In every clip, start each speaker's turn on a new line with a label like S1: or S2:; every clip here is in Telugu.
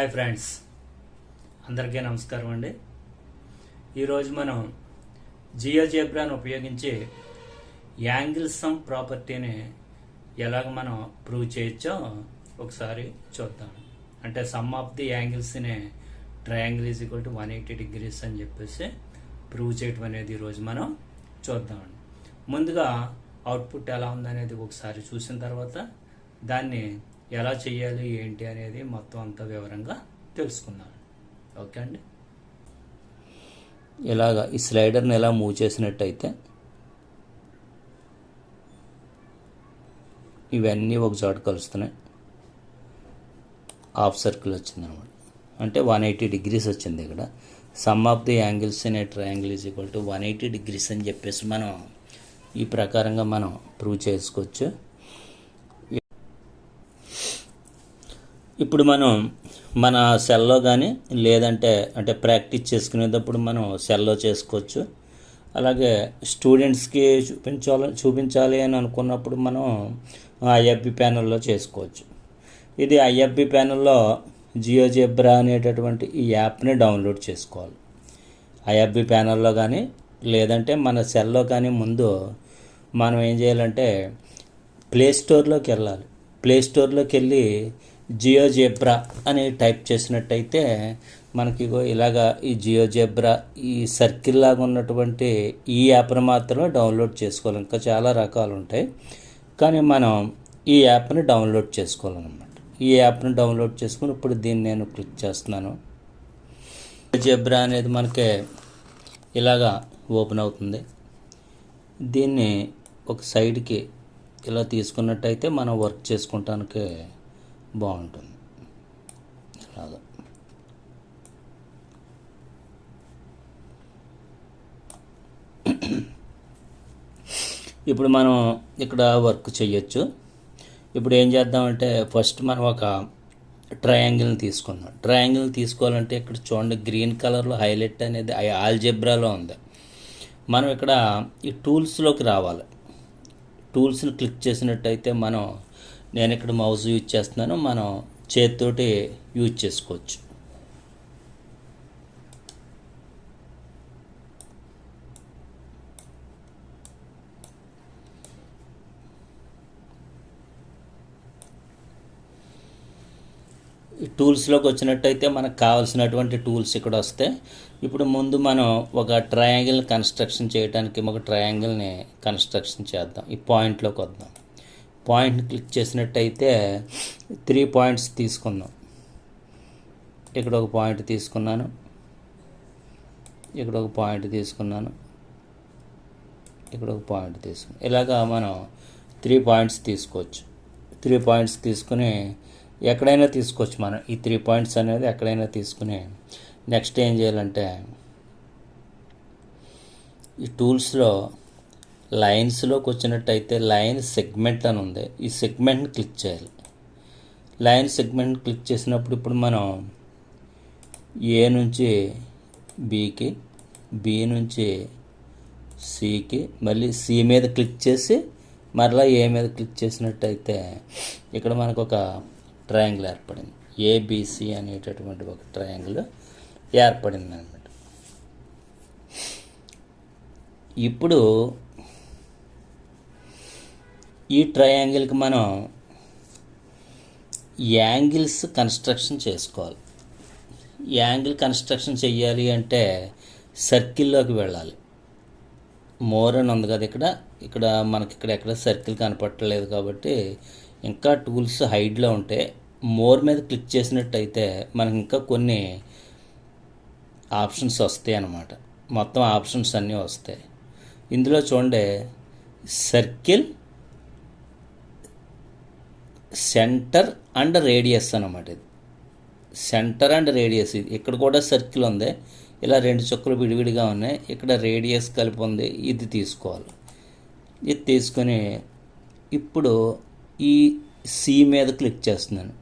S1: హాయ్ ఫ్రెండ్స్, అందరికీ నమస్కారం అండి. ఈరోజు మనం జియోజెబ్రాను ఉపయోగించి యాంగిల్ సమ్ ప్రాపర్టీని ఎలాగ మనం ప్రూవ్ చేయొచ్చో ఒకసారి చూద్దాం. అంటే సమ్ ఆఫ్ ది యాంగిల్స్ని triangle is equal to 180 degrees అని చెప్పేసి ప్రూవ్ చేయటం అనేది ఈరోజు మనం చూద్దామండి. ముందుగా అవుట్పుట్ ఎలా ఉందనేది ఒకసారి చూసిన తర్వాత దాన్ని ఎలా చేయాలి ఏంటి అనేది మొత్తం అంతా వివరంగా తెలుసుకుందాం. ఓకే అండి.
S2: ఇలాగా ఈ స్లైడర్ని ఎలా మూవ్ చేసినట్టయితే ఇవన్నీ ఒక చోట కలుస్తున్నాయి. హాఫ్ సర్కిల్ వచ్చింది అనమాట. అంటే 180 degrees వచ్చింది. ఇక్కడ some of the angles in a triangle is equal to 180 degrees అని చెప్పేసి మనం ఈ ప్రకారంగా మనం ప్రూవ్ చేసుకోవచ్చు. ఇప్పుడు మనం మన సెల్లో కానీ లేదంటే ప్రాక్టీస్ చేసుకునేటప్పుడు మనం సెల్లో చేసుకోవచ్చు. అలాగే స్టూడెంట్స్కి చూపించాలి అని అనుకున్నప్పుడు మనం ఐఎఫ్బి ప్యానెల్లో చేసుకోవచ్చు. ఇది ఐఎఫ్బి ప్యానెల్లో జియోజెబ్రా అనేటటువంటి ఈ యాప్ని డౌన్లోడ్ చేసుకోవాలి. ఐఎఫ్బి ప్యానెల్లో కానీ లేదంటే మన సెల్లో కానీ ముందు మనం ఏం చేయాలంటే ప్లేస్టోర్లోకి వెళ్ళాలి. ప్లేస్టోర్లోకి వెళ్ళి జియోజెబ్రా అని టైప్ చేసినట్టయితే మనకి ఇలాగా ఈ జియోజెబ్రా ఈ సర్కిల్ లాగా ఉన్నటువంటి ఈ యాప్ని మాత్రమే డౌన్లోడ్ చేసుకోవాలి. ఇంకా చాలా రకాలు ఉంటాయి, కానీ మనం ఈ యాప్ని డౌన్లోడ్ చేసుకోవాలన్నమాట. ఈ యాప్ని డౌన్లోడ్ చేసుకుని ఇప్పుడు దీన్ని నేను క్లిక్ చేస్తున్నాను. జియోజెబ్రా అనేది మనకి ఇలాగా ఓపెన్ అవుతుంది. దీన్ని ఒక సైడ్కి ఇలా తీసుకున్నట్టయితే మనం వర్క్ చేసుకుంటానికి బాగుంటుంది. ఇలాగా ఇప్పుడు మనం ఇక్కడ వర్క్ చేయొచ్చు. ఇప్పుడు ఏం చేద్దామంటే ఫస్ట్ మనం ఒక ట్రయాంగిల్ని తీసుకుందాం. ట్రయాంగిల్ని తీసుకోవాలంటే ఇక్కడ చూడండి, గ్రీన్ కలర్లో హైలైట్ అనేది ఆల్జెబ్రాలో ఉంది. మనం ఇక్కడ ఈ టూల్స్లోకి రావాలి. టూల్స్ని క్లిక్ చేసినట్టయితే నేను ఇక్కడ మౌస్ యూజ్ చేస్తున్నాను, మనం చేతితోటి యూజ్ చేసుకోవచ్చు. ఈ టూల్స్లోకి వచ్చినట్టయితే మనకు కావాల్సినటువంటి టూల్స్ ఇక్కడ వస్తాయి. ఇప్పుడు ముందు మనం ఒక ట్రయాంగిల్ కన్స్ట్రక్షన్ చేయడానికి ఒక ట్రయాంగిల్ని కన్స్ట్రక్షన్ చేద్దాం. ఈ పాయింట్లోకి వద్దాం. పాయింట్ని క్లిక్ చేసినట్టయితే 3 పాయింట్స్ తీసుకుందాం. ఇక్కడ ఒక పాయింట్ తీసుకున్నాను, ఇక్కడ ఒక పాయింట్ తీసుకున్నాను, ఇక్కడ ఒక పాయింట్ తీసుకున్నాను. ఇలాగా మనం 3 పాయింట్స్ తీసుకోవచ్చు. 3 పాయింట్స్ తీసుకుని ఎక్కడైనా తీసుకోవచ్చు. మనం ఈ 3 పాయింట్స్ అనేది ఎక్కడైనా తీసుకుని నెక్స్ట్ ఏం చేయాలంటే ఈ టూల్స్లో లైన్స్లోకి వచ్చినట్టయితే లైన్ సెగ్మెంట్ అని ఉంది. ఈ సెగ్మెంట్ని క్లిక్ చేయాలి. లైన్ సెగ్మెంట్ క్లిక్ చేసినప్పుడు ఇప్పుడు మనం ఏ నుంచి బికి, బి నుంచి సికి, మళ్ళీ సి మీద క్లిక్ చేసి మరలా ఏ మీద క్లిక్ చేసినట్టయితే ఇక్కడ మనకు ఒక ట్రయాంగిల్ ఏర్పడింది. ఏబిసి అనేటటువంటి ఒక ట్రయాంగిల్ ఏర్పడింది అన్నమాట. ఇప్పుడు ఈ ట్రయాంగిల్కి మనం యాంగిల్స్ కన్స్ట్రక్షన్ చేసుకోవాలి. యాంగిల్ కన్స్ట్రక్షన్ చెయ్యాలి అంటే సర్కిల్లోకి వెళ్ళాలి. మోర్ అని ఉంది కదా ఇక్కడ మనకి ఎక్కడ సర్కిల్ కనపడలేదు కాబట్టి ఇంకా టూల్స్ హైడ్లో ఉంటే మోర్ మీద క్లిక్ చేసినట్టయితే మనకి ఇంకా కొన్ని ఆప్షన్స్ వస్తాయి అన్నమాట. మొత్తం ఆప్షన్స్ అన్నీ వస్తాయి. ఇందులో చూడండి, సర్కిల్, సెంటర్ అండ్ రేడియస్ అన్నమాట. ఇది సెంటర్ అండ్ రేడియస్. ఇది ఇక్కడ కూడా సర్కిల్ ఉంది, ఇలా 2 చుక్కలు విడివిడిగా ఉన్నాయి. ఇక్కడ రేడియస్ కలిపి ఉంది. ఇది తీసుకోవాలి. ఇది తీసుకొని ఇప్పుడు ఈ సి మీద క్లిక్ చేస్తున్నాను.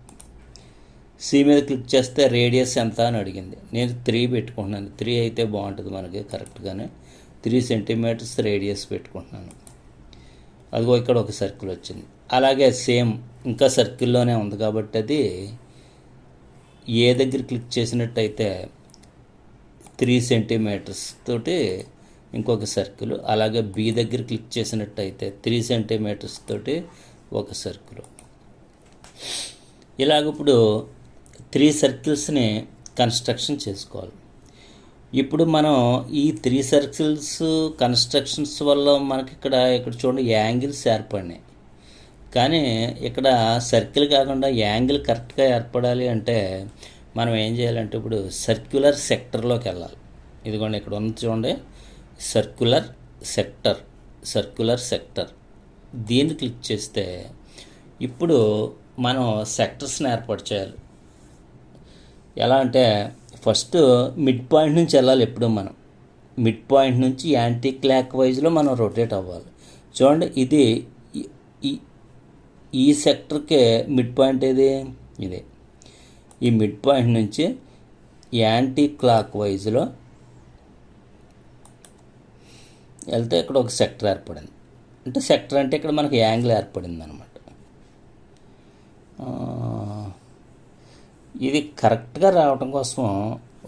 S2: సి మీద క్లిక్ చేస్తే రేడియస్ ఎంత అని అడిగింది. నేను 3 పెట్టుకుంటున్నాను. 3 అయితే బాగుంటుంది మనకి కరెక్ట్గానే. 3 centimeters రేడియస్ పెట్టుకుంటున్నాను. అదిగో ఇక్కడ ఒక సర్కిల్ వచ్చింది. అలాగే సేమ్ ఇంకా సర్కిల్లోనే ఉంది కాబట్టి అది ఏ దగ్గర క్లిక్ చేసినట్టయితే 3 సెంటీమీటర్స్ తోటి ఇంకొక సర్కిల్, అలాగే బి దగ్గర క్లిక్ చేసినట్టయితే 3 సెంటీమీటర్స్ తోటి ఒక సర్కిల్. ఇలాగ ఇప్పుడు 3 సర్కిల్స్ని కన్స్ట్రక్షన్ చేసుకోవాలి. ఇప్పుడు మనం ఈ 3 సర్కిల్స్ కన్స్ట్రక్షన్స్ వల్ల మనకి ఇక్కడ చూడండి యాంగిల్స్ ఏర్పడినాయి. కానీ ఇక్కడ సర్కిల్ కాకుండా యాంగిల్ కరెక్ట్గా ఏర్పడాలి అంటే మనం ఏం చేయాలంటే ఇప్పుడు సర్క్యులర్ సెక్టర్లోకి వెళ్ళాలి. ఇదిగోండి ఇక్కడ ఉంది చూడండి, సర్క్యులర్ సెక్టర్. దీన్ని క్లిక్ చేస్తే ఇప్పుడు మనం సెక్టర్స్ని ఏర్పాటు చేయాలి. ఎలా అంటే ఫస్ట్ మిడ్ పాయింట్ నుంచి వెళ్ళాలి. ఎప్పుడు మనం మిడ్ పాయింట్ నుంచి యాంటీ క్లాక్ వైజ్లో మనం రొటేట్ అవ్వాలి. చూడండి ఇది ఈ సెక్టర్కే మిడ్ పాయింట్ ఏది, ఇదే. ఈ మిడ్ పాయింట్ నుంచి యాంటీ క్లాక్ వైజ్లో వెళ్తే ఇక్కడ ఒక సెక్టర్ ఏర్పడింది. అంటే సెక్టర్ అంటే ఇక్కడ మనకి యాంగిల్ ఏర్పడింది అనమాట. ఇది కరెక్ట్గా రావడం కోసం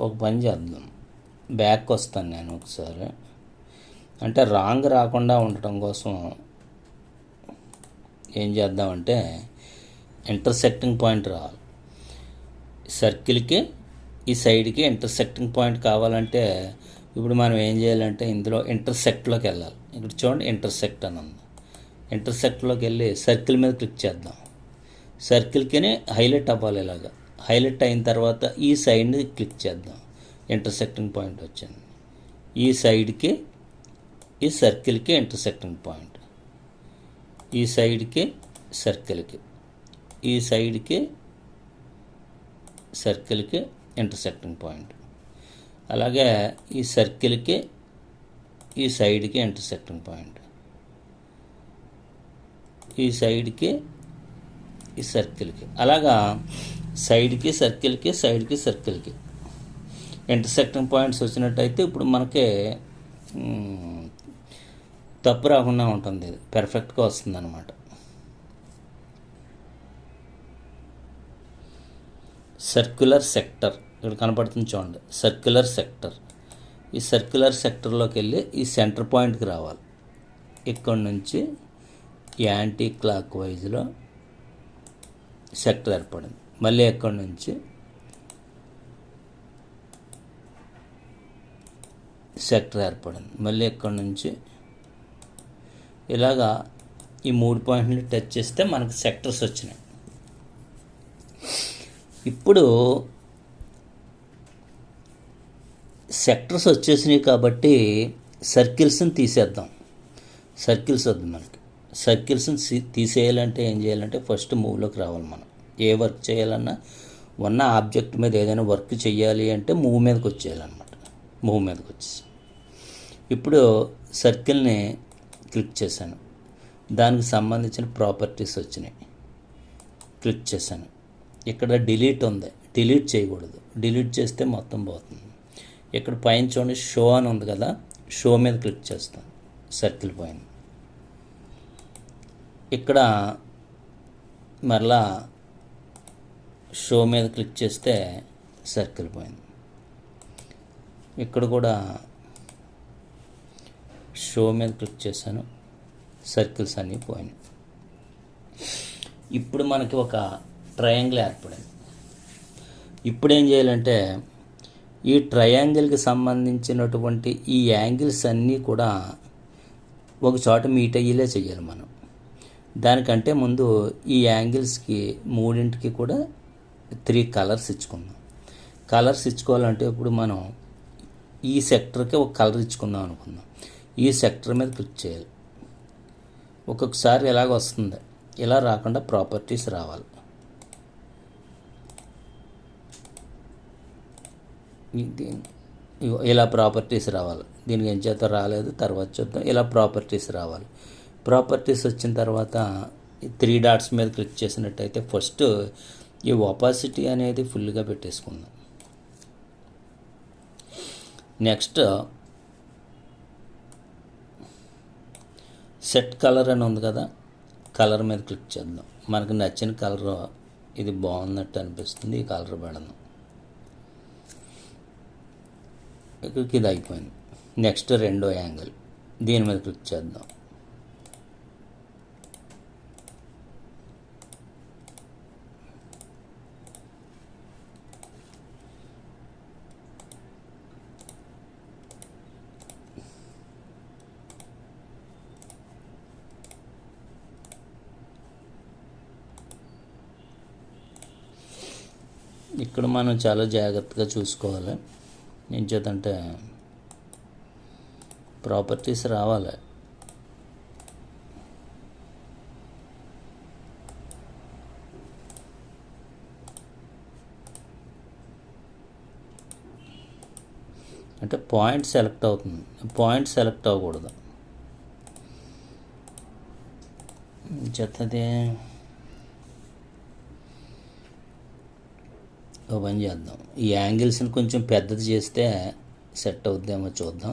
S2: ఒక పని చేద్దాం. బ్యాక్ వస్తాను నేను ఒకసారి. అంటే రాంగ్ రాకుండా ఉండటం కోసం ఏం చేద్దామంటే ఇంటర్సెక్టింగ్ పాయింట్ రావాలి. సర్కిల్కి ఈ సైడ్కి ఇంటర్సెక్టింగ్ పాయింట్ కావాలంటే ఇప్పుడు మనం ఏం చేయాలంటే ఇందులో ఇంటర్సెక్ట్లోకి వెళ్ళాలి. ఇక్కడ చూడండి ఇంటర్సెక్ట్ అని ఉంది. ఇంటర్సెక్ట్లోకి వెళ్ళి సర్కిల్ మీద క్లిక్ చేద్దాం. సర్కిల్కి హైలైట్ అవ్వాలి. ఇలాగా హైలైట్ అయిన తర్వాత ఈ సైడ్ని క్లిక్ చేద్దాం. ఇంటర్సెక్టింగ్ పాయింట్ వచ్చింది. ఈ సైడ్కి ఈ సర్కిల్కి ఇంటర్సెక్టింగ్ పాయింట్, ఈ సైడ్కి సర్కిల్కి, ఈ సైడ్కి సర్కిల్కి ఇంటర్సెక్టింగ్ పాయింట్, అలాగే ఈ సర్కిల్కి ఈ సైడ్కి ఇంటర్సెక్టింగ్ పాయింట్, ఈ సైడ్కి ఈ సర్కిల్కి, అలాగా సైడ్కి సర్కిల్కి సైడ్కి సర్కిల్కి ఇంటర్సెక్టింగ్ పాయింట్స్ వచ్చినట్టయితే ఇప్పుడు మనకి తప్పు రాకుండా ఉంటుంది. ఇది పెర్ఫెక్ట్గా వస్తుంది అన్నమాట. సర్క్యులర్ సెక్టర్ ఇక్కడ కనపడుతుంది చూడండి, సర్క్యులర్ సెక్టర్. ఈ సర్క్యులర్ సెక్టర్లోకి వెళ్ళి ఈ సెంటర్ పాయింట్కి రావాలి. ఇక్కడ నుంచి యాంటీ క్లాక్ వైజ్లో సెక్టర్ ఏర్పడింది. మళ్ళీ ఎక్కడి నుంచి సెక్టర్ ఏర్పడింది. మళ్ళీ ఎక్కడి నుంచి ఇలాగా ఈ 3 పాయింట్ని టచ్ చేస్తే మనకు సెక్టర్స్ వచ్చినాయి. ఇప్పుడు సెక్టర్స్ వచ్చేసినాయి కాబట్టి సర్కిల్స్ని తీసేద్దాం. సర్కిల్స్ వద్దు మనకి. సర్కిల్స్ని తీసేయాలంటే ఏం చేయాలంటే ఫస్ట్ మూవ్లోకి రావాలి. మనం ఏ వర్క్ చేయాలన్నా ఉన్న ఆబ్జెక్ట్ మీద ఏదైనా వర్క్ చేయాలి అంటే మూవ్ మీదకి వచ్చేయాలన్నమాట. మూవ్ మీదకి వచ్చేసి ఇప్పుడు సర్కిల్ని క్లిక్ చేశాను. దానికి సంబంధించిన ప్రాపర్టీస్ వచ్చినాయి. క్లిక్ చేశాను. ఇక్కడ డిలీట్ ఉంది, డిలీట్ చేయకూడదు. డిలీట్ చేస్తే మొత్తం పోతుంది. ఇక్కడ పైన చూడండి షో అని ఉంది కదా, షో మీద క్లిక్ చేస్తాను. సర్కిల్ పైన ఇక్కడ మరలా షో మీద క్లిక్ చేస్తే సర్కిల్ పోయింది. ఇక్కడ కూడా షో మీద క్లిక్ చేశాను, సర్కిల్స్ అన్నీ పోయినాయి. ఇప్పుడు మనకి ఒక ట్రయాంగిల్ ఏర్పడింది. ఇప్పుడు ఏం చేయాలంటే ఈ ట్రయాంగిల్కి సంబంధించినటువంటి ఈ యాంగిల్స్ అన్నీ కూడా ఒక చోట మీట్ అయ్యేలా చేయాలి మనం. దానికంటే ముందు ఈ యాంగిల్స్కి మూడింటికి కూడా 3 కలర్స్ ఇచ్చుకుందాం. కలర్స్ ఇచ్చుకోవాలంటే ఇప్పుడు మనం ఈ సెక్టర్కి ఒక కలర్ ఇచ్చుకుందాం అనుకుందాం. ఈ సెక్టర్ మీద క్లిక్ చేయాలి. ఒక్కొక్కసారి ఎలాగ వస్తుంది, ఇలా రాకుండా ప్రాపర్టీస్ రావాలి. ఇలా ప్రాపర్టీస్ రావాలి. దీనికి ఏం చేత రాలేదు, తర్వాత చూద్దాం. ఇలా ప్రాపర్టీస్ రావాలి. ప్రాపర్టీస్ వచ్చిన తర్వాత 3 డాట్స్ మీద క్లిక్ చేసినట్టయితే ఫస్ట్ ఈ ఒపాసిటీ అనేది ఫుల్గా పెట్టేసుకుందాం. నెక్స్ట్ సెట్ కలర్ అని ఉంది కదా, కలర్ మీద క్లిక్ చేద్దాం. మనకు నచ్చిన కలర్ ఇది బాగున్నట్టు అనిపిస్తుంది, ఈ కలర్ పెడదాం. ఇది అయిపోయింది. నెక్స్ట్ రెండో యాంగిల్, దీని మీద క్లిక్ చేద్దాం. ఇక్కడ మనం చాలా జాగ్రత్తగా చూసుకోవాలి. ఏం చేద్దంటే ప్రాపర్టీస్ రావాలి. అంటే పాయింట్ సెలెక్ట్ అవుతుంది, పాయింట్ సెలెక్ట్ అవ్వకూడదు. చెత్తది ఓ పని చేద్దాం, ఈ యాంగిల్స్ని కొంచెం పెద్దది చేస్తే సెట్ అవుద్దేమో చూద్దాం.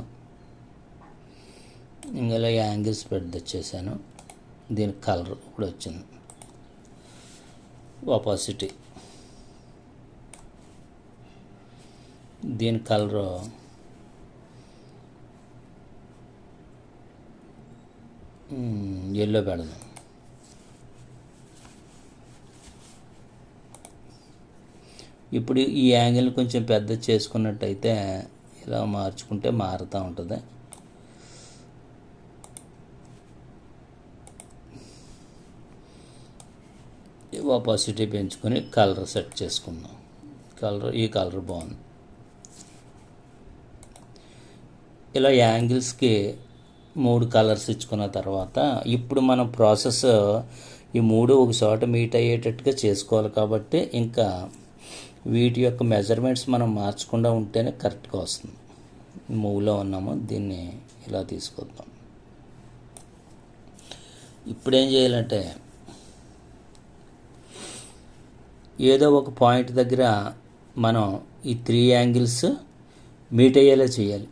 S2: ఇందులో యాంగిల్స్ పెద్ద చేశాను. దీని కలర్ కూడా వచ్చింది, ఆపోసిటీ. దీని కలర్ ఎల్లో పెడదాం. ఇప్పుడు ఈ యాంగిల్ కొంచెం పెద్ద చేసుకున్నట్టయితే ఇలా మార్చుకుంటే మారుతూ ఉంటుంది. ఆపోసిటీ పెంచుకొని కలర్ సెట్ చేసుకుందాం. ఈ కలర్ బాగుంది. ఇలా యాంగిల్స్కి 3 కలర్స్ ఇచ్చుకున్న తర్వాత ఇప్పుడు మనం ప్రాసెస్ ఈ 3 ఒక చోట మీట్ అయ్యేటట్టుగా చేసుకోవాలి. కాబట్టి ఇంకా వీటి యొక్క మెజర్మెంట్స్ మనం మార్చకుండా ఉంటేనే కరెక్ట్గా వస్తుంది. మూవ్లో ఉన్నాము, దీన్ని ఇలా తీసుకొద్దాం. ఇప్పుడు ఏం చేయాలంటే ఏదో ఒక పాయింట్ దగ్గర మనం ఈ 3 యాంగిల్స్ మీట్ అయ్యేలా చేయాలి.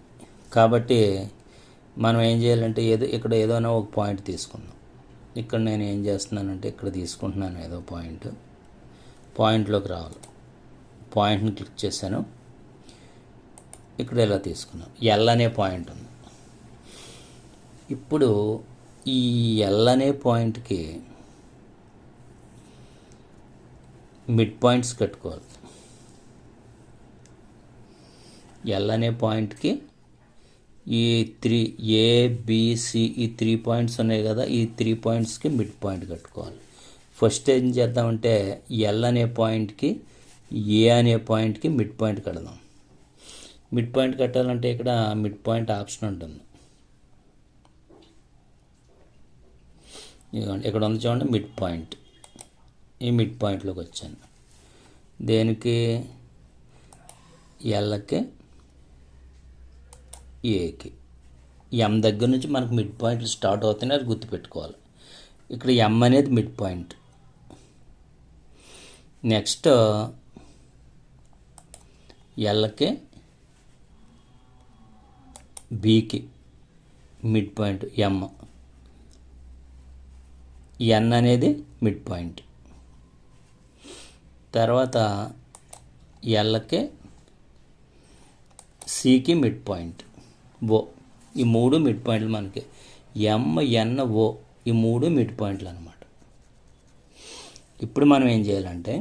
S2: కాబట్టి మనం ఏం చేయాలంటే ఇక్కడ ఏదైనా ఒక పాయింట్ తీసుకుందాం. ఇక్కడ నేను ఏం చేస్తున్నానంటే ఇక్కడ తీసుకుంటున్నాను ఏదో పాయింట్లోకి రావాలి. పాయింట్ని క్లిక్ చేశాను. ఇక్కడ ఇలా తీసుకున్నాం. ఎల్ అనే పాయింట్ ఉంది. ఇప్పుడు ఈ ఎల్ అనే పాయింట్కి మిడ్ పాయింట్స్ కట్టుకోవాలి. ఎల్ అనే పాయింట్కి ఈ 3 ఏబిసి ఈ 3 పాయింట్స్ ఉన్నాయి కదా, ఈ 3 పాయింట్స్కి మిడ్ పాయింట్ కట్టుకోవాలి. ఫస్ట్ ఏం చేద్దామంటే ఎల్ అనే పాయింట్కి ఏ అనే పాయింట్కి మిడ్ పాయింట్ కడదాం. మిడ్ పాయింట్ కట్టాలంటే ఇక్కడ మిడ్ పాయింట్ ఆప్షన్ ఉంటుంది. ఇక్కడ ఉంది చూడండి మిడ్ పాయింట్. ఈ మిడ్ పాయింట్లోకి వచ్చాను. దేనికి? ఎల్కి ఏకి. ఎం దగ్గర నుంచి మనకు మిడ్ పాయింట్లు స్టార్ట్ అవుతున్నాయి, అది గుర్తుపెట్టుకోవాలి. ఇక్కడ ఎం అనేది మిడ్ పాయింట్. నెక్స్ట్ ఎల్కి బీకి మిడ్ పాయింట్ ఎం. ఎన్ అనేది మిడ్ పాయింట్. తర్వాత ఎల్కి సికి మిడ్ పాయింట్ ఓ. ఈ 3 మిడ్ పాయింట్లు మనకి ఎం ఎన్ ఓ, ఈ 3 మిడ్ పాయింట్లు అన్నమాట. ఇప్పుడు మనం ఏం చేయాలంటే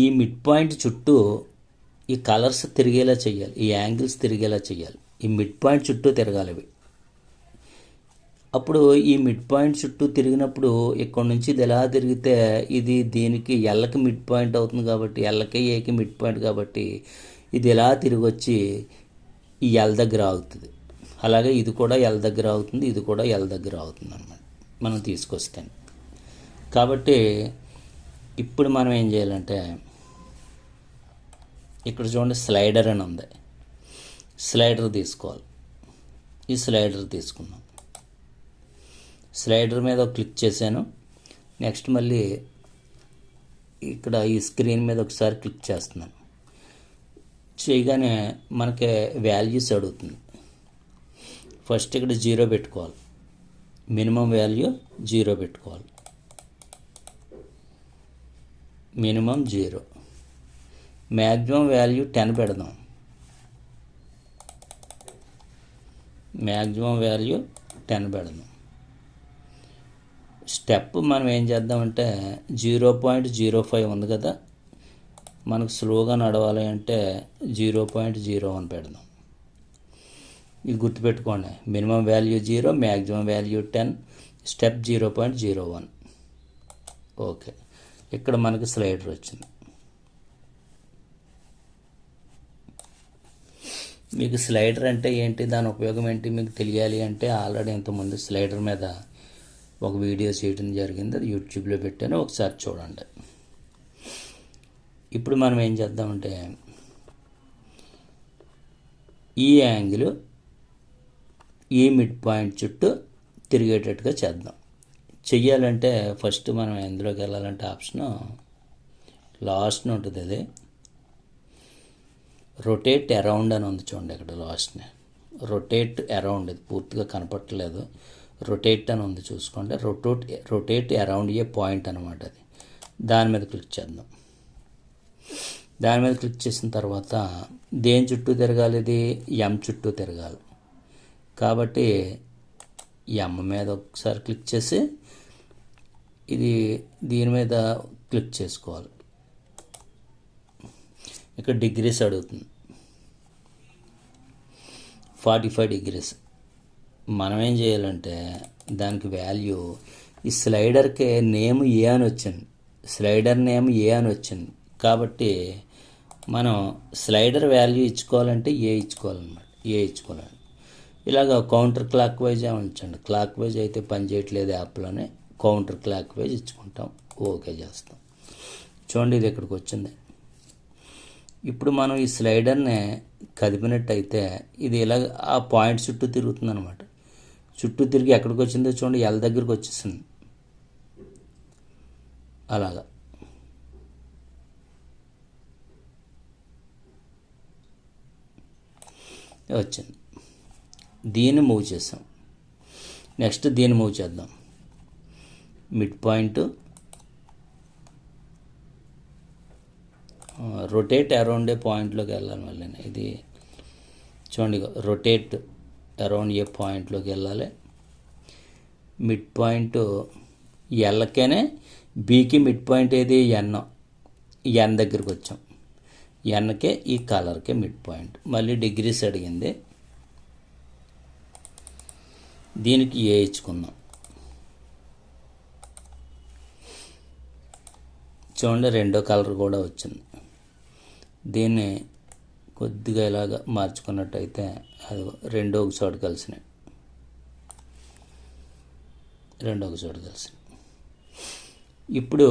S2: ఈ మిడ్ పాయింట్ చుట్టూ ఈ కలర్స్ తిరిగేలా చేయాలి, ఈ యాంగిల్స్ తిరిగేలా చేయాలి. ఈ మిడ్ పాయింట్ చుట్టూ తిరగాలి ఇవి. అప్పుడు ఈ మిడ్ పాయింట్ చుట్టూ తిరిగినప్పుడు ఇక్కడ నుంచి ఇది ఎలా తిరిగితే ఇది దీనికి ఎల్కి మిడ్ పాయింట్ అవుతుంది. కాబట్టి ఎల్కి ఏకి మిడ్ పాయింట్ కాబట్టి ఇది ఎలా తిరిగి వచ్చి ఈ ఎల్ దగ్గర అవుతుంది. అలాగే ఇది కూడా ఎల్ దగ్గర అవుతుంది, ఇది కూడా ఎల్ దగ్గర అవుతుంది అన్నమాట మనం తీసుకొస్తాం. కాబట్టి ఇప్పుడు మనం ఏం చేయాలంటే ఇక్కడ చూడండి స్లైడర్ అని ఉంది. స్లైడర్ తీసుకోవాలి. ఈ స్లైడర్ తీసుకున్నాం. స్లైడర్ మీద క్లిక్ చేశాను. నెక్స్ట్ మళ్ళీ ఇక్కడ ఈ స్క్రీన్ మీద ఒకసారి క్లిక్ చేస్తున్నాను. చేయగానే మనకి వాల్యూస్ అడుగుతుంది. ఫస్ట్ ఇక్కడ 0 పెట్టుకోవాలి. మినిమం వాల్యూ 0 పెట్టుకోవాలి. మినిమం 0. మ్యాక్సిమం వాల్యూ 10 పెడదాం. మ్యాక్సిమం వాల్యూ 10 పెడదాం. స్టెప్ మనం ఏం చేద్దామంటే 0.05 ఉంది కదా, మనకు స్లోగా నడవాలి అంటే 0.01 పెడదాం. ఇది గుర్తుపెట్టుకోండి. Minimum value 0, maximum value 10, step 0.01. Okay, ఇక్కడ మనకి స్లైడర్ వచ్చింది. మీకు స్లైడర్ అంటే ఏంటి, దాని ఉపయోగం ఏంటి మీకు తెలియాలి అంటే ఆల్రెడీ ఇంతకుముందు స్లైడర్ మీద ఒక వీడియో చేయడం జరిగింది. అది యూట్యూబ్లో పెట్టాను, ఒకసారి చూడండి. ఇప్పుడు మనం ఏం చేద్దామంటే ఈ యాంగిల్ ఈ మిడ్ పాయింట్ చుట్టూ తిరిగేటట్టుగా చేద్దాం. చెయ్యాలంటే ఫస్ట్ మనం ఎందులోకి వెళ్ళాలంటే ఆప్షన్ లాస్ట్ని ఉంటుంది. అది రొటేట్ అరౌండ్ అని ఉంది చూడండి, ఇక్కడ లాస్ట్ని రొటేట్ అరౌండ్, ఇది పూర్తిగా కనపట్టలేదు. రొటేట్ అని ఉంది చూసుకోండి. రొటేట్ అరౌండ్ ఏ పాయింట్ అనమాట. అది దాని మీద క్లిక్ చేద్దాం. దాని మీద క్లిక్ చేసిన తర్వాత దేని చుట్టూ తిరగాలి, ఇది ఎం చుట్టూ తిరగాలి. కాబట్టి ఎం మీద ఒకసారి క్లిక్ చేసి ఇది దీని మీద క్లిక్ చేసుకోవాలి. ఇక్కడ డిగ్రీస్ అడుగుతుంది, 45 degrees. మనం ఏం చేయాలంటే దానికి వాల్యూ ఈ స్లైడర్కి నేమ్ ఏ అని వచ్చింది, స్లైడర్ నేమ్ ఏ అని వచ్చింది. కాబట్టి మనం స్లైడర్ వాల్యూ ఇచ్చుకోవాలంటే ఏ ఇచ్చుకోవాలన్నమాట, ఏ ఇచ్చుకోవాలి. ఇలాగ కౌంటర్ క్లాక్ వైజ్ ఉంచండి. క్లాక్ వైజ్ అయితే పని చేయట్లేదు యాప్లోనే, కౌంటర్ క్లాక్ వైజ్ ఇచ్చుకుంటాం. ఓకే చేస్తాం. చూడండి ఇది ఇక్కడికి వచ్చింది. ఇప్పుడు మనం ఈ స్లైడర్ని కదిపినట్టయితే ఇది ఇలా ఆ పాయింట్ చుట్టూ తిరుగుతుంది అనమాట. చుట్టూ తిరిగి ఎక్కడికి వచ్చిందో చూడండి, ఎల్ దగ్గరికి వచ్చేసింది. అలాగా వచ్చింది. దీన్ని మూవ్ చేసాం. నెక్స్ట్ దీన్ని మూవ్ చేద్దాం. మిడ్ పాయింట్ రొటేట్ అరౌండ్ ఏ పాయింట్లోకి వెళ్ళాలి. మళ్ళీ ఇది చూడండి, రొటేట్ అరౌండ్ ఏ పాయింట్లోకి వెళ్ళాలి. మిడ్ పాయింట్ ఎల్కేనే, బీకి మిడ్ పాయింట్ ఏది ఎన్ దగ్గరికి వచ్చాం. ఎన్కే ఈ కలర్కే మిడ్ పాయింట్. మళ్ళీ డిగ్రీస్ అడిగింది, దీనికి ఏ ఇచ్చుకుందాం. చూడండి రెండో కలర్ కూడా వచ్చింది. దీన్ని కొద్దిగా ఇలాగ మార్చుకున్నట్టయితే అది రెండో ఒక చోటు కలిసినాయి, రెండో ఒక చోటు కలిసినాయి. ఇప్పుడు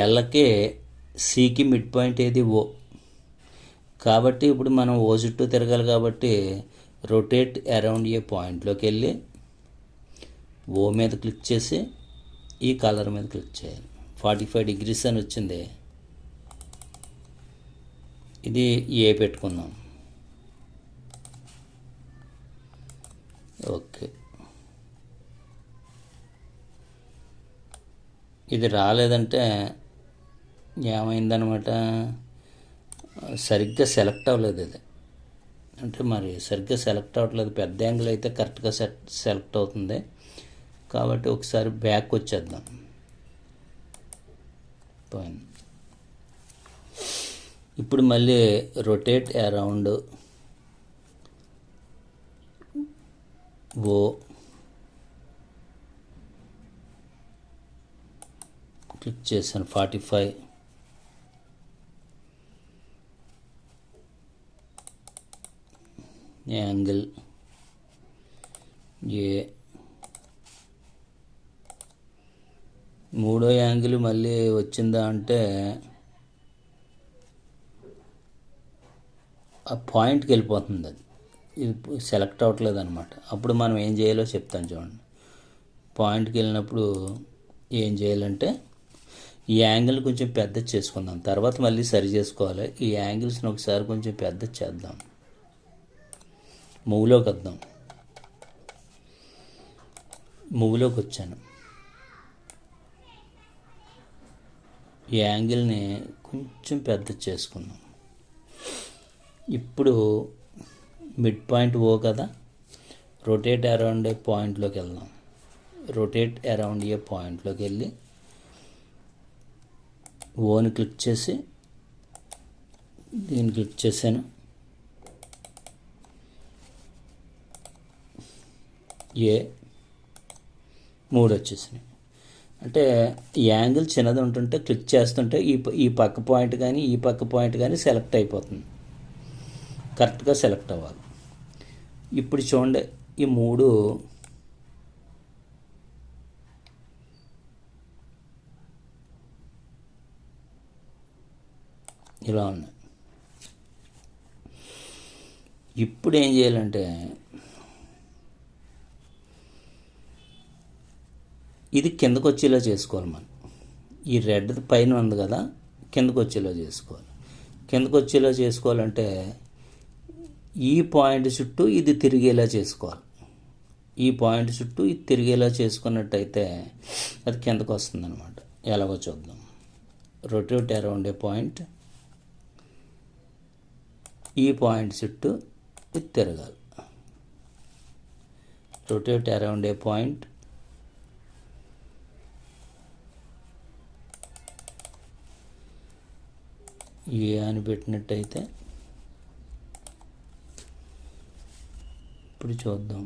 S2: ఎల్కే సికి మిడ్ పాయింట్ ఏది ఓ. కాబట్టి ఇప్పుడు మనం ఓ చుట్టూ తిరగాలి. కాబట్టి రొటేట్ అరౌండ్ ఏ పాయింట్లోకి వెళ్ళి ఓ మీద క్లిక్ చేసి ఈ కలర్ మీద క్లిక్ చేయాలి. 45 degrees అని వచ్చింది. ఇది ఏ పెట్టుకుందాం. ఓకే, ఇది రాలేదంటే ఏమైందనమాట, సరిగ్గా సెలెక్ట్ అవ్వలేదు. ఇది అంటే మరి సరిగ్గా సెలెక్ట్ అవ్వట్లేదు. పెద్ద యాంగిల్ అయితే కరెక్ట్గా సెలెక్ట్ అవుతుంది. కాబట్టి ఒకసారి బ్యాక్ వచ్చేద్దాం. పోయింది. ఇప్పుడు మళ్ళీ రొటేట్ అరౌండ్ ఓ క్లిక్ చేశాను. 45 యాంగిల్ ఏ. మూడో యాంగిల్ మళ్ళీ వచ్చిందా అంటే ఆ పాయింట్కి వెళ్ళిపోతుంది. అది ఇది సెలెక్ట్ అవ్వట్లేదు అనమాట. అప్పుడు మనం ఏం చేయాలో చెప్తాను చూడండి. పాయింట్కి వెళ్ళినప్పుడు ఏం చేయాలంటే ఈ యాంగిల్ కొంచెం పెద్ద చేసుకుందాం, తర్వాత మళ్ళీ సరి చేసుకోవాలి. ఈ యాంగిల్స్ని ఒకసారి కొంచెం పెద్ద చేద్దాం. మూవ్లోకి వద్దాం. మూవ్లోకి వచ్చాను. ఈ యాంగిల్ని కొంచెం పెద్ద చేసుకున్నాం. ఇప్పుడు మిడ్ పాయింట్ ఓ కదా, రొటేట్ అరౌండ్ ఏ పాయింట్లోకి వెళ్దాం. రొటేట్ అరౌండ్ ఏ పాయింట్లోకి వెళ్ళి ఓని క్లిక్ చేసి దీన్ని క్లిక్ చేశాను. ఏ 3 వచ్చేసినాయి. అంటే ఈ యాంగిల్ చిన్నది ఉంటుంటే క్లిక్ చేస్తుంటే ఈ పక్క పాయింట్ కానీ ఈ పక్క పాయింట్ కానీ సెలెక్ట్ అయిపోతుంది. కరెక్ట్గా సెలెక్ట్ అవ్వాలి. ఇప్పుడు చూడండి, ఈ 3 ఇలా ఉన్నాయి. ఇప్పుడు ఏం చేయాలంటే ఇది కిందకు వచ్చేలా చేసుకోవాలి. మనం ఈ రెడ్ పైన ఉంది కదా, కిందకు వచ్చేలా చేసుకోవాలి. కిందకు వచ్చేలా చేసుకోవాలంటే ఈ పాయింట్ చుట్టూ ఇది తిరిగేలా చేసుకోవాలి. ఈ పాయింట్ చుట్టూ ఇది తిరిగేలా చేసుకున్నట్టయితే అది కిందకు వస్తుంది అనమాట. ఎలాగో చూద్దాం. రొటేట్ అరౌండ్ ఏ పాయింట్, ఈ పాయింట్ చుట్టూ ఇది తిరగాలి. రొటేట్ అరౌండ్ ఏ పాయింట్, ఏ అని పెట్టినట్టయితే ఇప్పుడు చూద్దాం.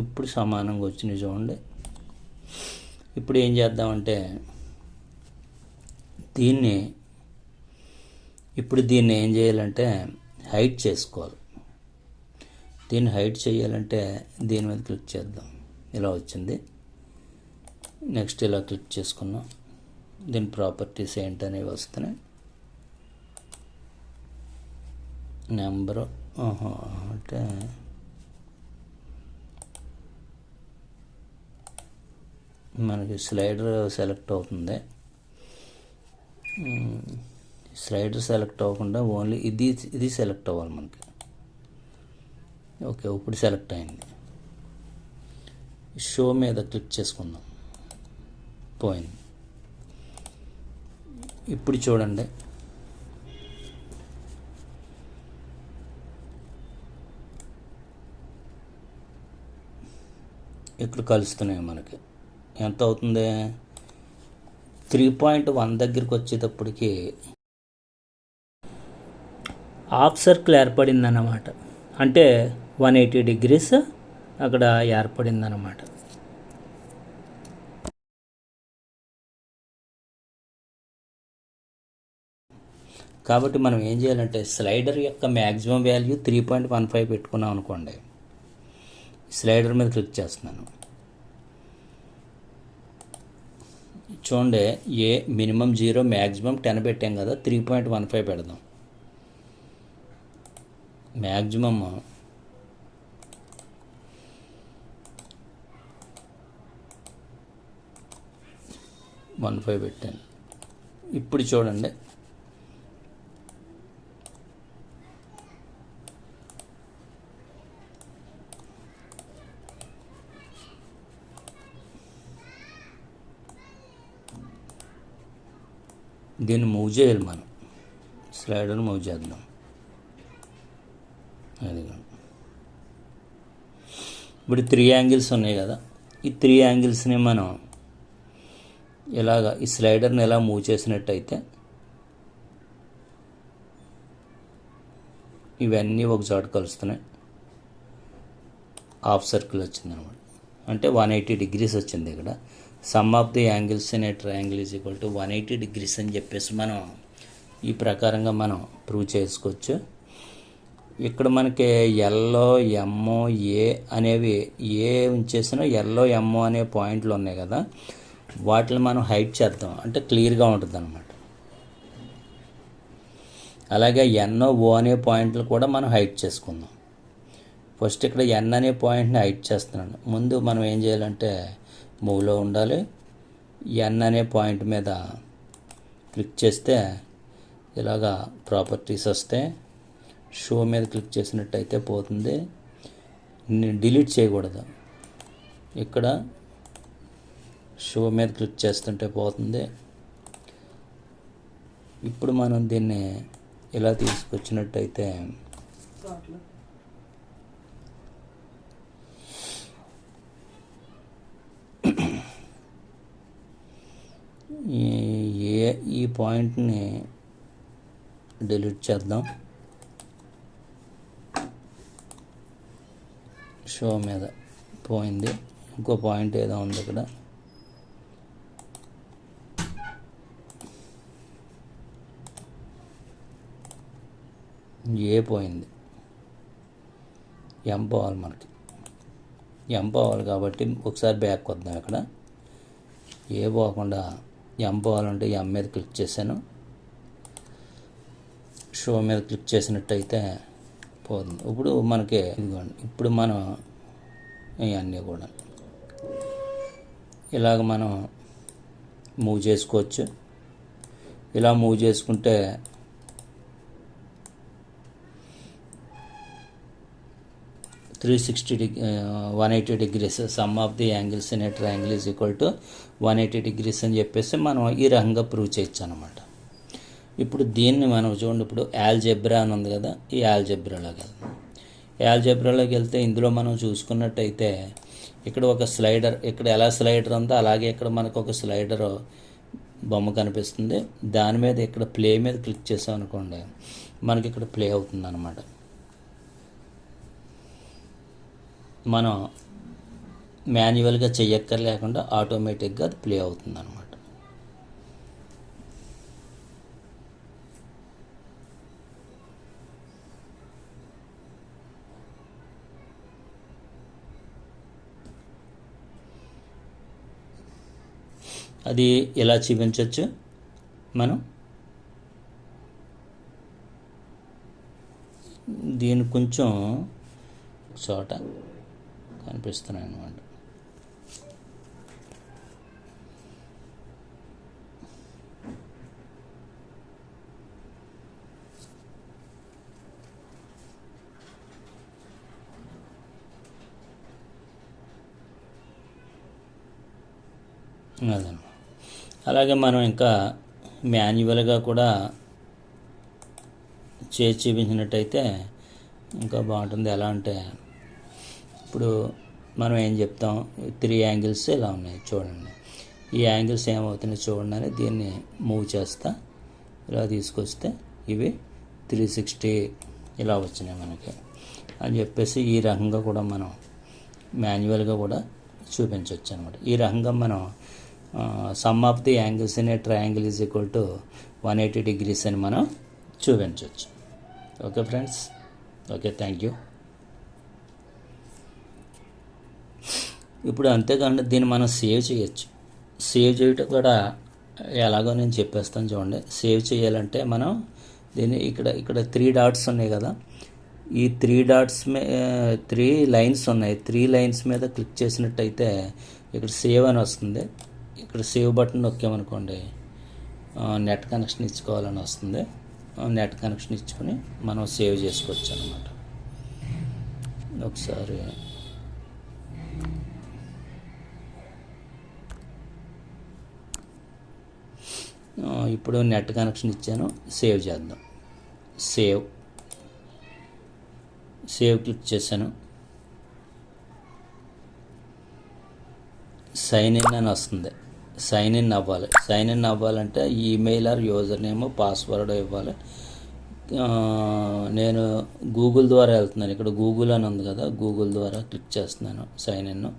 S2: ఇప్పుడు సమానంగా వచ్చినాయి చూడండి. ఇప్పుడు ఏం చేద్దామంటే దీన్ని ఏం చేయాలంటే హైట్ చేసుకోవాలి. దీన్ని హైట్ చేయాలంటే దీని మీద క్లిక్ చేద్దాం. ఇలా వచ్చింది. నెక్స్ట్ ఇలా క్లిక్ చేసుకున్నాం. దీని ప్రాపర్టీస్ ఏంటనేవి వస్తున్నాయి. నెంబరు అంటే మనకి స్లైడర్ సెలెక్ట్ అవుతుంది. స్లైడర్ సెలెక్ట్ అవ్వకుండా ఓన్లీ ఇది సెలెక్ట్ అవ్వాలి మనకి. ఓకే, ఇప్పుడు సెలెక్ట్ అయింది. షో మీద క్లిక్ చేసుకుందాం. పోయింది. ఇప్పుడు చూడండి, ఇక్కడ కలుస్తున్నాయి. మనకి ఎంత అవుతుంది? 3.1 దగ్గరికి వచ్చేటప్పటికి హాఫ్ సర్కిల్ ఏర్పడింది అన్నమాట. అంటే 180 degrees అక్కడ ఏర్పడింది అన్నమాట. కాబట్టి మనం ఏం చేయాలంటే స్లైడర్ యొక్క మ్యాక్సిమం వాల్యూ 3.15 పెట్టుకున్నాం అనుకోండి. స్లైడర్ మీద క్లిక్ చేస్తున్నాను. చూడండి, ఏ మినిమం 0 మ్యాక్సిమం 10 పెట్టాం కదా, 3.15 పెడదాం. మ్యాక్సిమమ్ 15 పెట్టాను. ఇప్పుడు చూడండి, దీన్ని మూవ్ చేయాలి. మనం స్లైడర్ మూవ్ చేద్దాం. అది ఇప్పుడు 3 యాంగిల్స్ ఉన్నాయి కదా, ఈ 3 యాంగిల్స్ని మనం ఇలాగా ఈ స్లైడర్ని ఎలా మూవ్ చేసినట్టయితే ఇవన్నీ ఒక చోట కలుస్తున్నాయి. హాఫ్ సర్కిల్ వచ్చింది అనమాట. అంటే 180 degrees వచ్చింది. ఇక్కడ some of the angles in a triangle is equal to 180 degrees అని చెప్పేసి మనం ఈ ప్రకారంగా మనం ప్రూవ్ చేసుకోవచ్చు. ఇక్కడ మనకి ఎల్లో, ఎంఓ, ఏ అనేవి ఏ ఉంచేసిన ఎల్లో, ఎంఓ అనే పాయింట్లు ఉన్నాయి కదా, వాటిని మనం హైట్ చేద్దాం. అంటే క్లియర్గా ఉంటుంది అన్నమాట. అలాగే ఎన్ఓ, ఓ అనే పాయింట్లు కూడా మనం హైట్ చేసుకుందాం. ఫస్ట్ ఇక్కడ ఎన్ అనే పాయింట్ని హైట్ చేస్తున్నాను. ముందు మనం ఏం చేయాలంటే మూవ్లో ఉండాలి. ఎన్ అనే పాయింట్ మీద క్లిక్ చేస్తే ఇలాగా ప్రాపర్టీస్ వస్తే షో మీద క్లిక్ చేసినట్టయితే పోతుంది. డిలీట్ చేయకూడదు. ఇక్కడ షో మీద క్లిక్ చేస్తుంటే పోతుంది. ఇప్పుడు మనం దీన్ని ఇలా తీసుకొచ్చినట్టయితే ఈ పాయింట్ని డిలీట్ చేద్దాం. షో మీద పోయింది. ఇంకో పాయింట్ ఏదో ఉంది ఇక్కడ. ఏ పోయింది, ఎం పోవాలి. మనకి ఎం పోవాలి కాబట్టి ఒకసారి బ్యాక్ వద్దాం. ఇక్కడ ఏ పోకుండా ఎం పోవాలంటే ఎం మీద క్లిక్ చేశాను. షో మీద క్లిక్ చేసినట్టయితే పోతుంది. ఇప్పుడు మనకి ఇదిగోండి. ఇప్పుడు మనం ఇవన్నీ కూడా ఇలాగ మనం మూవ్ చేసుకోవచ్చు. ఇలా మూవ్ చేసుకుంటే 180 degrees some of the angles in a triangle is equal to 180 degrees అని చెప్పేసి మనం ఈ రకంగా ప్రూవ్ చేయొచ్చు అనమాట. ఇప్పుడు దీన్ని మనం చూడండి, ఇప్పుడు ఆల్జెబ్రా అని ఉంది కదా, ఈ ఆల్జెబ్రాలోకి వెళ్తాం. ఆల్జెబ్రాలోకి వెళ్తే ఇందులో మనం చూసుకున్నట్టయితే ఇక్కడ ఒక స్లైడర్, ఇక్కడ ఎలా స్లైడర్ ఉందో అలాగే ఇక్కడ మనకు ఒక స్లైడర్ బొమ్మ కనిపిస్తుంది. దాని మీద ఇక్కడ ప్లే మీద క్లిక్ చేసాం అనుకోండి, మనకి ఇక్కడ ప్లే అవుతుంది అనమాట. మనం మాన్యువల్గా చెయ్యక్కర్లేకుండా ఆటోమేటిక్గా అది ప్లే అవుతుంది అనమాట. అది ఎలా చూపించవచ్చు మనం. దీని కొంచెం చోట కనిపిస్తున్నాయి అన్నమాట. అదన్నమాట. అలాగే మనం ఇంకా మాన్యువల్గా కూడా చేసి చూపించినట్టయితే ఇంకా బాగుంటుంది. ఎలా అంటే ఇప్పుడు మనం ఏం చెప్తాం, 3 యాంగిల్స్ ఇలా ఉన్నాయి చూడండి. ఈ యాంగిల్స్ ఏమవుతున్నాయి చూడండి అని దీన్ని మూవ్ చేస్తా ఇలా తీసుకొస్తే ఇవి 360 ఇలా వచ్చినాయి మనకి అని చెప్పేసి ఈ రకంగా కూడా మనం మాన్యువల్గా కూడా చూపించవచ్చు అనమాట. ఈ రకంగా మనం some of the angles in a triangle is equal to 180 degrees అని మనం చూపించవచ్చు. Okay friends, okay, thank you. ఇప్పుడు అంతేకాకుండా దీన్ని మనం సేవ్ చేయొచ్చు. సేవ్ చేయటం కూడా ఎలాగో నేను చెప్పేస్తాను చూడండి. సేవ్ చేయాలంటే మనం దీన్ని ఇక్కడ 3 dots ఉన్నాయి కదా, ఈ 3 dots 3 lines ఉన్నాయి. 3 lines మీద క్లిక్ చేసినట్టయితే ఇక్కడ సేవ్ అని వస్తుంది. ఇక్కడ సేవ్ బటన్ నొక్కామనుకోండి, నెట్ కనెక్షన్ ఇచ్చుకోవాలని వస్తుంది. నెట్ కనెక్షన్ ఇచ్చుకొని మనం సేవ్ చేసుకోవచ్చు అన్నమాట. ఒకసారి ఇప్పుడు నెట్ కనెక్షన్ ఇచ్చాను, సేవ్ చేద్దాం. సేవ్ క్లిక్ చేశాను. సైన్ ఇన్ అని వస్తుంది. సైన్ ఇన్ అవ్వాలంటే email are user name password ఇవ్వాలి. నేను గూగుల్ ద్వారా వెళ్తున్నాను. ఇక్కడ గూగుల్ అని ఉంది కదా, గూగుల్ ద్వారా క్లిక్ చేస్తున్నాను సైన్ ఇన్.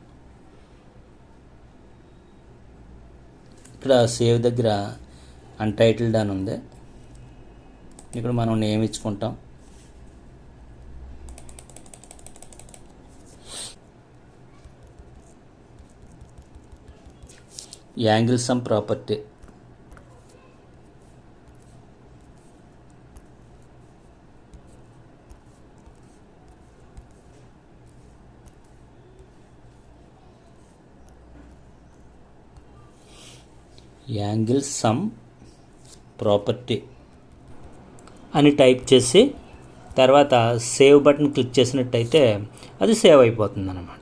S2: ఇక్కడ సేవ్ దగ్గర అన్టైటిల్డ్ అని ఉంది. ఇక్కడ మనం నేమ్ ఇచ్చుకుంటాం. Angle sum property. Angle sum property అని టైప్ చేసి తర్వాత సేవ్ బటన్ క్లిక్ చేసినట్టయితే అది సేవ్ అయిపోతుంది అన్నమాట.